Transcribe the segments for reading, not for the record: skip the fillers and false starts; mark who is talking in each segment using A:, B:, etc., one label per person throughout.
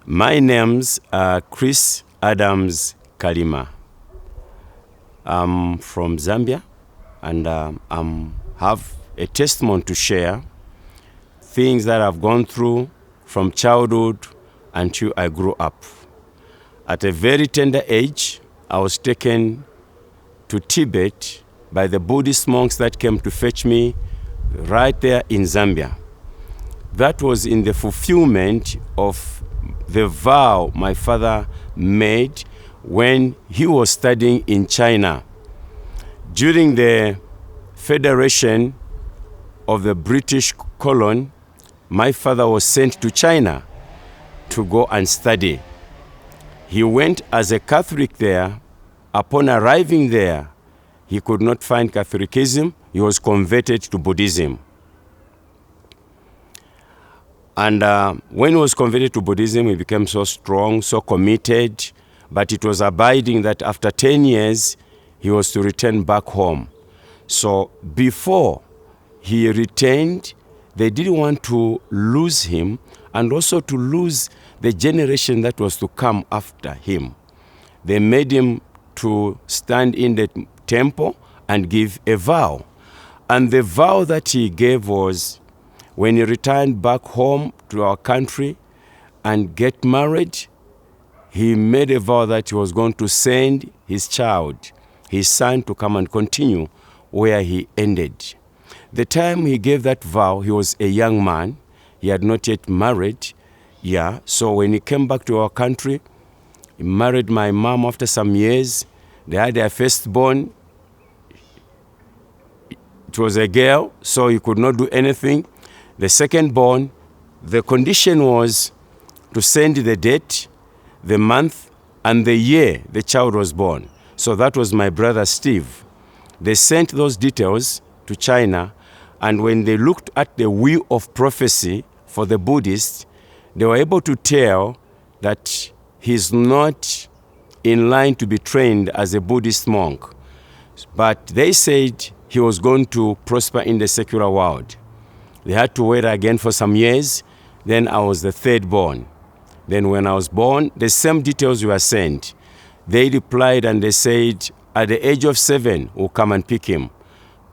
A: My name's Chris Adams Kalima. I'm from Zambia, and I have a testimony to share, things that I've gone through from childhood until I grew up. At a very tender age, I was taken to Tibet by the Buddhist monks that came to fetch me right there in Zambia. That was in the fulfillment of the vow my father made when he was studying in China. During the Federation of the British colony, my father was sent to China to go and study. He went as a Catholic there. Upon arriving there, he could not find Catholicism. He was converted to Buddhism. And when he was converted to Buddhism, he became so strong, so committed, but it was abiding that after 10 years, he was to return back home. So before he returned, they didn't want to lose him and also to lose the generation that was to come after him. They made him to stand in the temple and give a vow. And the vow that he gave was, when he returned back home to our country and get married, he made a vow that he was going to send his child, his son, to come and continue where he ended. The time he gave that vow, he was a young man. He had not yet married. So when he came back to our country, he married my mom after some years. They had their firstborn. It was a girl, so he could not do anything. The second born, the condition was to send the date, the month, and the year the child was born. So that was my brother Steve. They sent those details to China, and when they looked at the wheel of prophecy for the Buddhists, they were able to tell that he's not in line to be trained as a Buddhist monk. But they said he was going to prosper in the secular world. They had to wait again for some years. Then I was the third born. Then when I was born, the same details were sent. They replied and they said, at the age of 7, we'll come and pick him.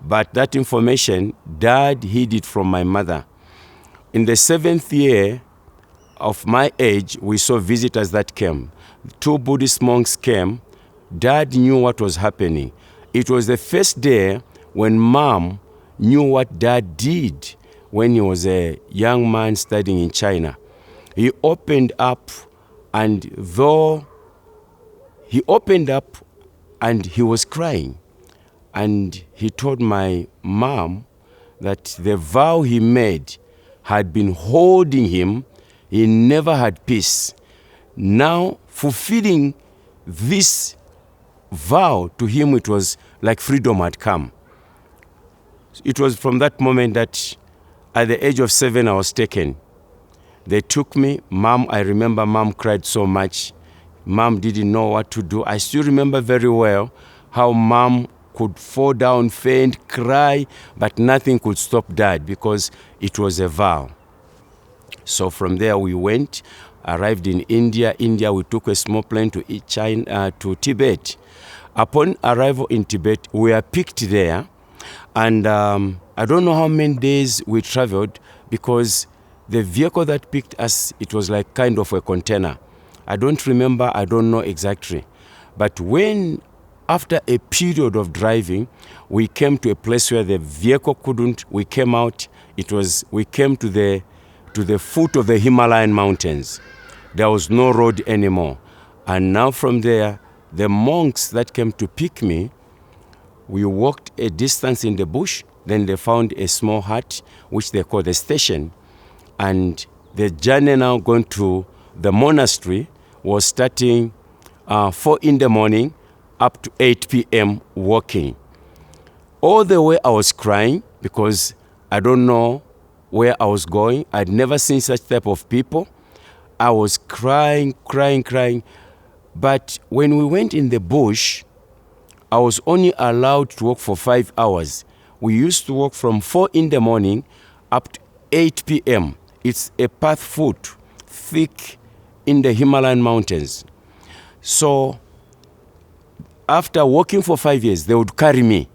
A: But that information, Dad hid it from my mother. In the 7th year of my age, we saw visitors that came. 2 Buddhist monks came. Dad knew what was happening. It was the first day when Mom knew what Dad did when he was a young man studying in China. He opened up, and he was crying. And he told my mom that the vow he made had been holding him. He never had peace. Now, fulfilling this vow to him, it was like freedom had come. It was from that moment that at the age of 7, I was taken. They took me. Mom, I remember Mom cried so much. Mom didn't know what to do. I still remember very well how Mom could fall down, faint, cry, but nothing could stop Dad because it was a vow. So from there we went, arrived in India. We took a small plane to Tibet. Upon arrival in Tibet, we were picked there. And I don't know how many days we traveled because the vehicle that picked us, it was like kind of a container. I don't remember, I don't know exactly. But when, after a period of driving, we came to a place where the vehicle couldn't, we came out, we came to the foot of the Himalayan mountains. There was no road anymore. And now from there, the monks that came to pick me, we walked a distance in the bush, then they found a small hut, which they call the station. And the journey now going to the monastery was starting 4 in the morning up to 8 p.m. walking. All the way I was crying because I don't know where I was going. I'd never seen such type of people. I was crying. But when we went in the bush, I was only allowed to walk for 5 hours. We used to walk from 4 in the morning up to 8 p.m. It's a path foot, thick in the Himalayan mountains. So after walking for 5 years, they would carry me.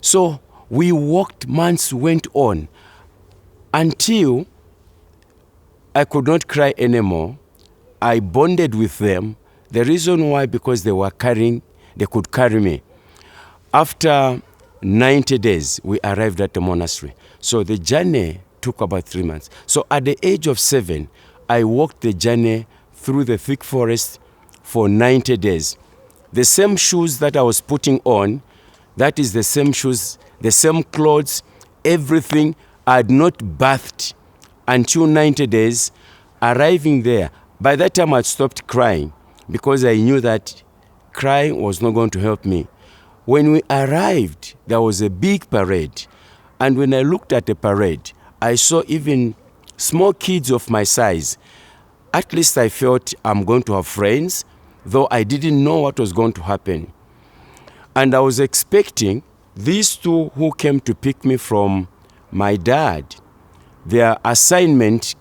A: So we walked, months went on until I could not cry anymore. I bonded with them. The reason why, because they could carry me. After 90 days, we arrived at the monastery. So the journey took about 3 months. So at the age of 7, I walked the journey through the thick forest for 90 days. The same shoes that I was putting on, that is the same shoes, the same clothes, everything. I had not bathed until 90 days. Arriving there, by that time I stopped crying because I knew that crying was not going to help me. When we arrived, there was a big parade. And when I looked at the parade, I saw even small kids of my size. At least I felt I'm going to have friends, though I didn't know what was going to happen. And I was expecting these two who came to pick me from my dad, their assignment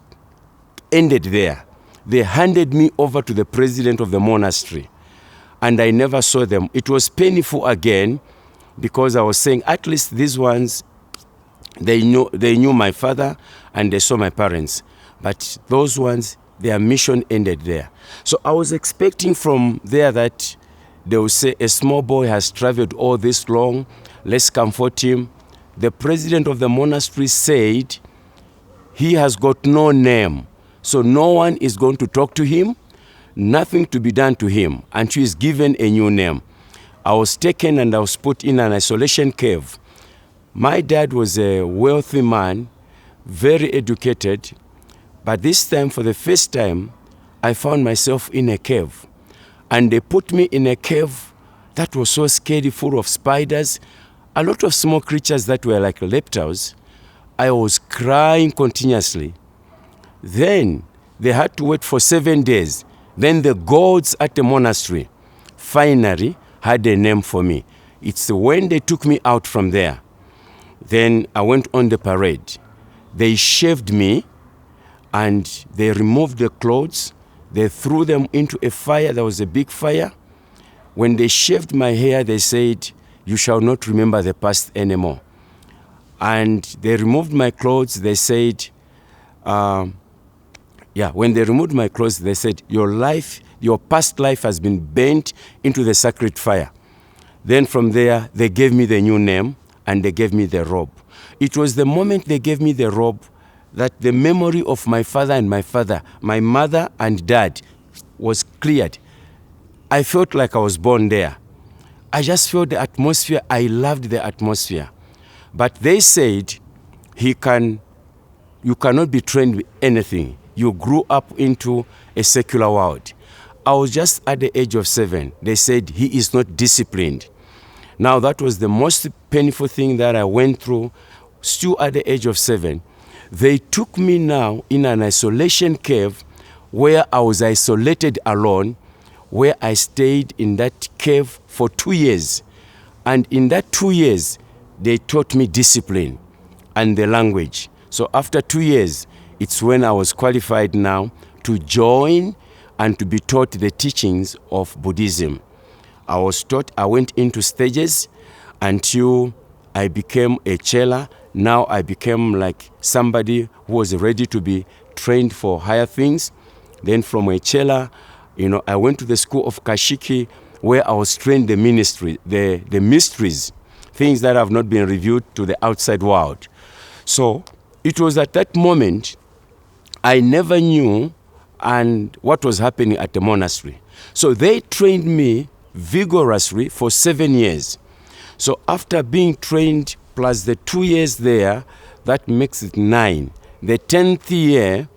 A: ended there. They handed me over to the president of the monastery, and I never saw them. It was painful again because I was saying, at least these ones, they knew my father and they saw my parents. But those ones, their mission ended there. So I was expecting from there that they would say, a small boy has traveled all this long, let's comfort him. The president of the monastery said he has got no name. So no one is going to talk to him, nothing to be done to him until he's given a new name. I was taken and I was put in an isolation cave. My dad was a wealthy man, very educated, but this time, for the first time, I found myself in a cave. And they put me in a cave that was so scary, full of spiders, a lot of small creatures that were like reptiles. I was crying continuously. Then they had to wait for 7 days. Then the gods at the monastery finally had a name for me. It's when they took me out from there. Then I went on the parade. They shaved me and they removed the clothes. They threw them into a fire. There was a big fire. When they shaved my hair, they said, "You shall not remember the past anymore." And they removed my clothes. They said, when they removed my clothes, they said, your past life has been burnt into the sacred fire. Then from there, they gave me the new name and they gave me the robe. It was the moment they gave me the robe that the memory of my father and my mother and dad was cleared. I felt like I was born there. I just felt the atmosphere. I loved the atmosphere. But they said, you cannot be trained with anything. You grew up into a secular world. I was just at the age of 7. They said, he is not disciplined. Now that was the most painful thing that I went through, still at the age of 7. They took me now in an isolation cave where I was isolated alone, where I stayed in that cave for 2 years. And in that 2 years, they taught me discipline and the language. So after 2 years, it's when I was qualified now to join and to be taught the teachings of Buddhism. I went into stages until I became a chela. Now I became like somebody who was ready to be trained for higher things. Then from a chela, I went to the school of Kashiki where I was trained the mysteries, things that have not been revealed to the outside world. So it was at that moment I never knew and what was happening at the monastery. So they trained me vigorously for 7 years. So after being trained plus the 2 years there, that makes it 9. The 10th year,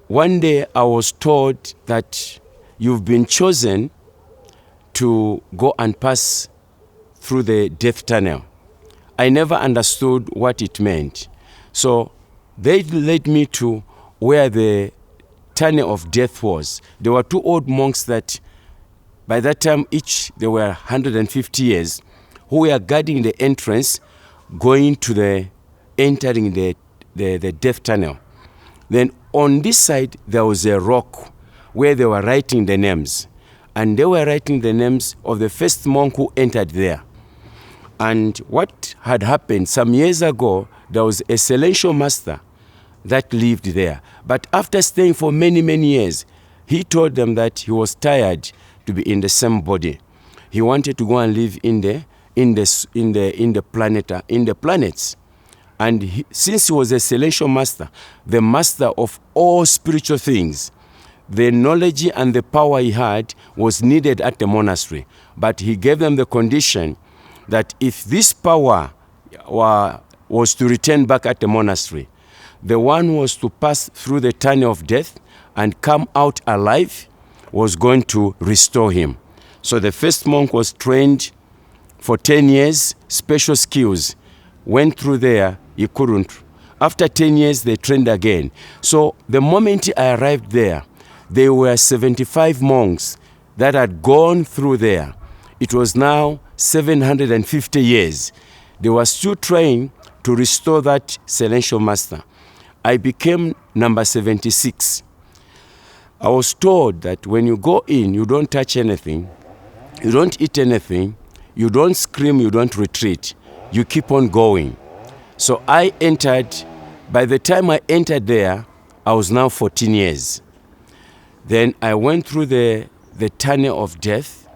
A: one day I was told that you've been chosen to go and pass through the death tunnel. I never understood what it meant. So they led me to where the tunnel of death was. There were 2 old monks that by that time each they were 150 years who were guarding the entrance going to entering the death tunnel. Then on this side, there was a rock where they were writing the names. And they were writing the names of the first monk who entered there. And what had happened some years ago, there was a celestial master that lived there. But after staying for many, many years, he told them that he was tired to be in the same body. He wanted to go and live in the planets. And since he was a celestial master, the master of all spiritual things, the knowledge and the power he had was needed at the monastery. But he gave them the condition that if this power was to return back at the monastery, the one who was to pass through the tunnel of death and come out alive was going to restore him. So the first monk was trained for 10 years, special skills. Went through there, he couldn't. After 10 years, they trained again. So the moment I arrived there, there were 75 monks that had gone through there. It was now 750 years. They were still trying to restore that celestial master. I became number 76. I was told that when you go in, you don't touch anything, you don't eat anything, you don't scream, you don't retreat. You keep on going. So I entered. By the time I entered there, I was now 14 years. Then I went through the tunnel of death.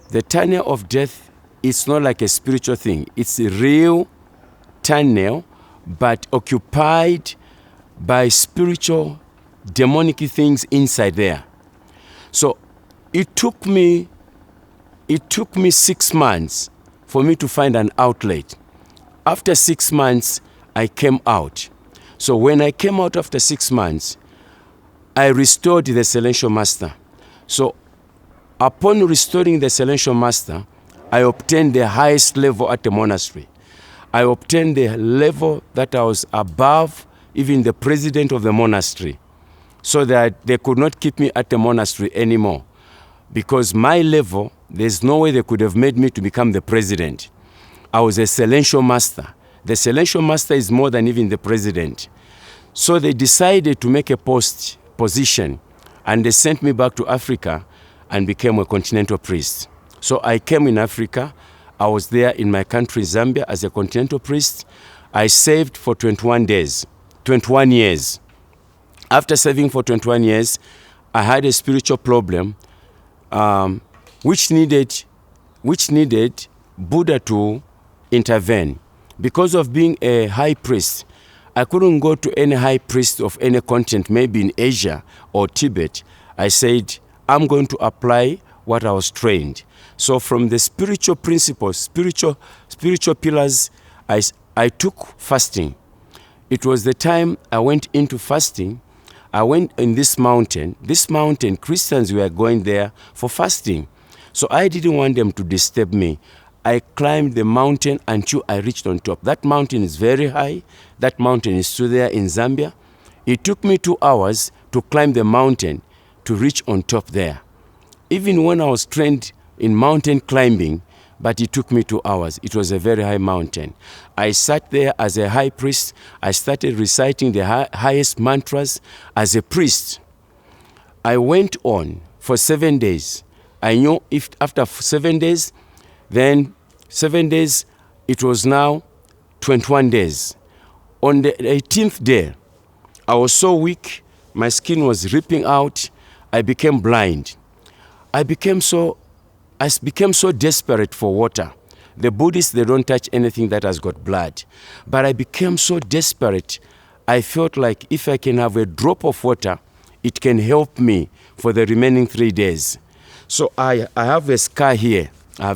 A: The tunnel of death is not like a spiritual thing. It's a real tunnel, but occupied by spiritual, demonic things inside there. So it took me 6 months for me to find an outlet. After 6 months, I came out. So when I came out after 6 months, I restored the celestial master. So upon restoring the celestial master, I obtained the highest level at the monastery. I obtained the level that I was above even the president of the monastery, so that they could not keep me at the monastery anymore. Because my level, there's no way they could have made me to become the president. I was a celestial master. The celestial master is more than even the president. So they decided to make a position, and they sent me back to Africa and became a continental priest. So I came in Africa. I was there in my country, Zambia, as a continental priest. I served for 21 years. After serving for 21 years, I had a spiritual problem which needed Buddha to intervene. Because of being a high priest, I couldn't go to any high priest of any continent, maybe in Asia or Tibet. I said, I'm going to apply what I was trained. So from the spiritual principles, spiritual pillars, I took fasting. It was the time I went into fasting. I went in this mountain. This mountain, Christians were going there for fasting. So I didn't want them to disturb me. I climbed the mountain until I reached on top. That mountain is very high. That mountain is still there in Zambia. It took me 2 hours to climb the mountain to reach on top there. Even when I was trained in mountain climbing, but it took me 2 hours. It was a very high mountain. I sat there as a high priest. I started reciting the highest mantras as a priest. I went on for 7 days. I knew if after 7 days, then 7 days, it was now 21 days. On the 18th day, I was so weak, my skin was ripping out, I became blind. I became so desperate for water. The Buddhists, they don't touch anything that has got blood. But I became so desperate, I felt like if I can have a drop of water, it can help me for the remaining 3 days. So I have a scar here. I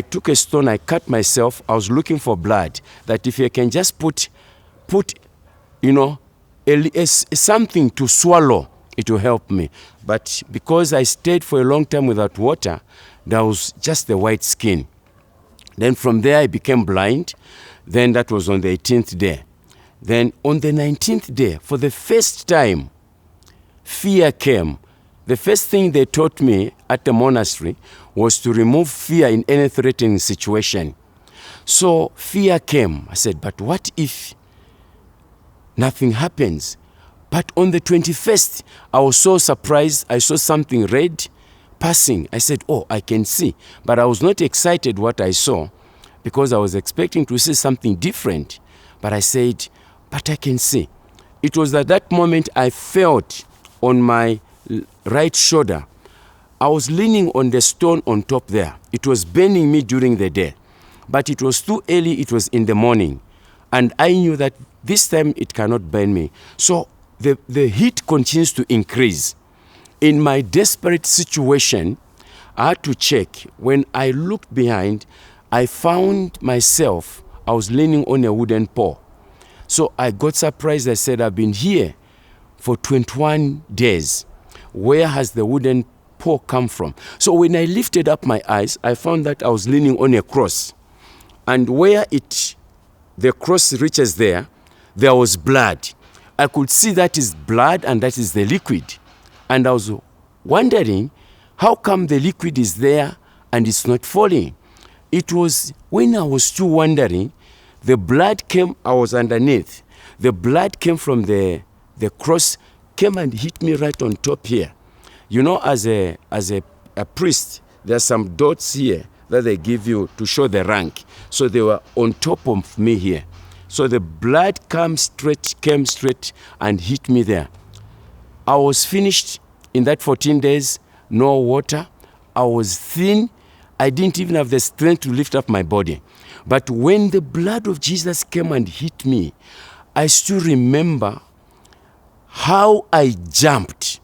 A: took a stone, I cut myself. I was looking for blood. That if I can just put something to swallow, it will help me. But because I stayed for a long time without water, there was just the white skin. Then from there I became blind. Then that was on the 18th day. Then on the 19th day, for the first time, fear came. The first thing they taught me at the monastery was to remove fear in any threatening situation. So fear came. I said, but what if nothing happens. But on the 21st, I was so surprised. I saw something red passing. I said, oh, I can see. But I was not excited what I saw because I was expecting to see something different. But I said, but I can see. It was at that moment I felt on my right shoulder. I was leaning on the stone on top there. It was burning me during the day. But it was too early. It was in the morning. And I knew that this time it cannot burn me. So the heat continues to increase. In my desperate situation, I had to check. When I looked behind, I found myself, I was leaning on a wooden pole. So I got surprised. I said, I've been here for 21 days. Where has the wooden pole come from? So when I lifted up my eyes, I found that I was leaning on a cross. And where the cross reaches there was blood. I could see that is blood and that is the liquid. And I was wondering, how come the liquid is there and it's not falling? It was when I was still wondering, the blood came, I was underneath. The blood came from the cross, came and hit me right on top here. You know, as a priest, there's some dots here that they give you to show the rank. So they were on top of me here. So the blood came straight and hit me there. I was finished in that 14 days, no water. I was thin. I didn't even have the strength to lift up my body. But when the blood of Jesus came and hit me, I still remember how I jumped.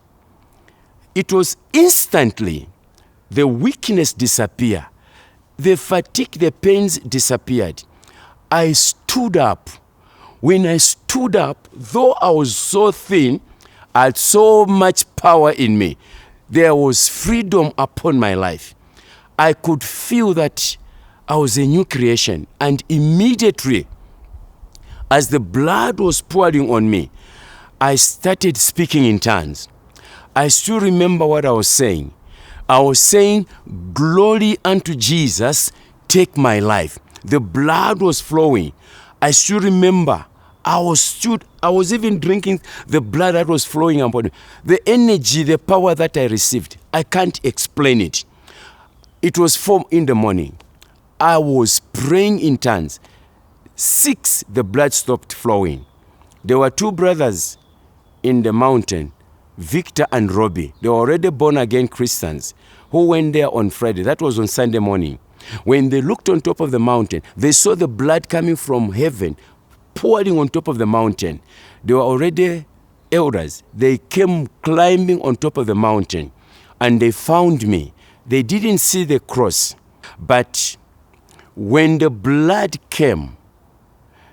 A: It was instantly, the weakness disappeared. The fatigue, the pains disappeared. I stood up. When I stood up, though I was so thin, I had so much power in me. There was freedom upon my life. I could feel that I was a new creation. And immediately, as the blood was pouring on me, I started speaking in tongues. I still remember what I was saying. I was saying, glory unto Jesus, take my life. The blood was flowing. I still remember, I was even drinking the blood that was flowing upon me. The energy, the power that I received, I can't explain it. It was 4 in the morning. I was praying in tongues. 6, the blood stopped flowing. There were 2 brothers in the mountain, Victor and Robbie. They were already born again Christians who went there on Friday. That was on Sunday morning. When they looked on top of the mountain, they saw the blood coming from heaven, pouring on top of the mountain. They were already elders. They came climbing on top of the mountain and they found me. They didn't see the cross. But when the blood came,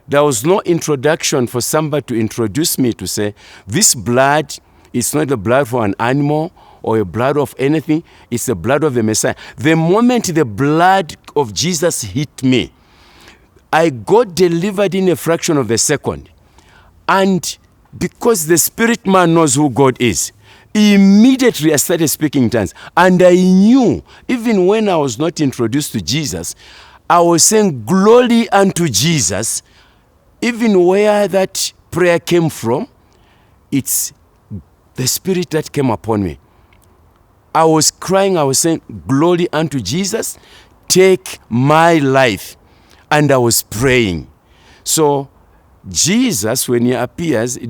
A: there was no introduction for somebody to introduce me to say, this blood is not the blood for an animal or a blood of anything. It's the blood of the Messiah. The moment the blood of Jesus hit me, I got delivered in a fraction of a second. And because the spirit man knows who God is, immediately I started speaking in tongues. And I knew, even when I was not introduced to Jesus, I was saying, glory unto Jesus. Even where that prayer came from, it's the spirit that came upon me. I was crying, I was saying, glory unto Jesus, take my life. And I was praying. So Jesus, when he appears, you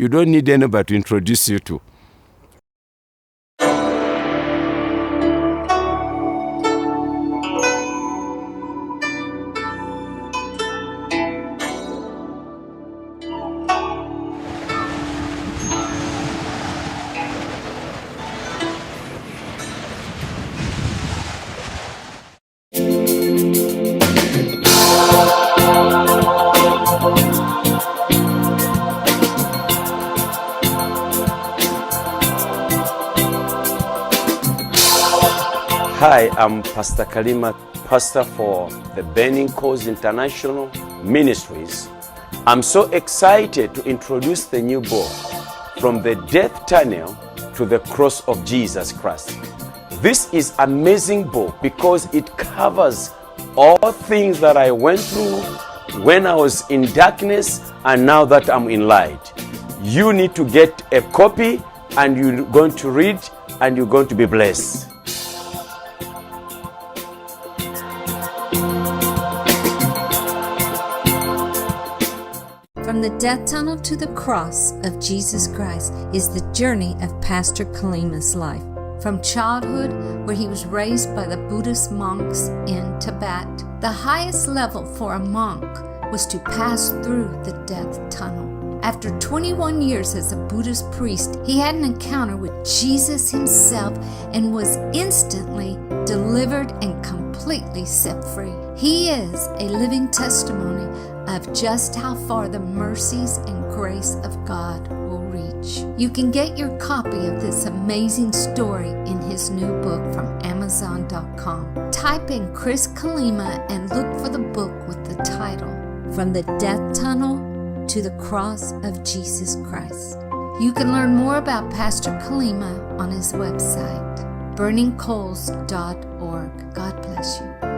A: don't need anybody to introduce you to. Hi, I'm Pastor Kalima, pastor for the Burning Cause International Ministries. I'm so excited to introduce the new book, From the Death Tunnel to the Cross of Jesus Christ. This is an amazing book because it covers all things that I went through, when I was in darkness and now that I'm in light. You need to get a copy and you're going to read and you're going to be blessed.
B: From the death tunnel to the cross of Jesus Christ is the journey of Pastor Kalima's life. From childhood, where he was raised by the Buddhist monks in Tibet, the highest level for a monk was to pass through the death tunnel. After 21 years as a Buddhist priest, he had an encounter with Jesus himself and was instantly delivered and completely set free. He is a living testimony of just how far the mercies and grace of God will reach. You can get your copy of this amazing story in his new book from Amazon.com. Type in Chris Kalima and look for the book with the title, From the Death Tunnel to the Cross of Jesus Christ. You can learn more about Pastor Kalima on his website, burningcoals.org. God bless you.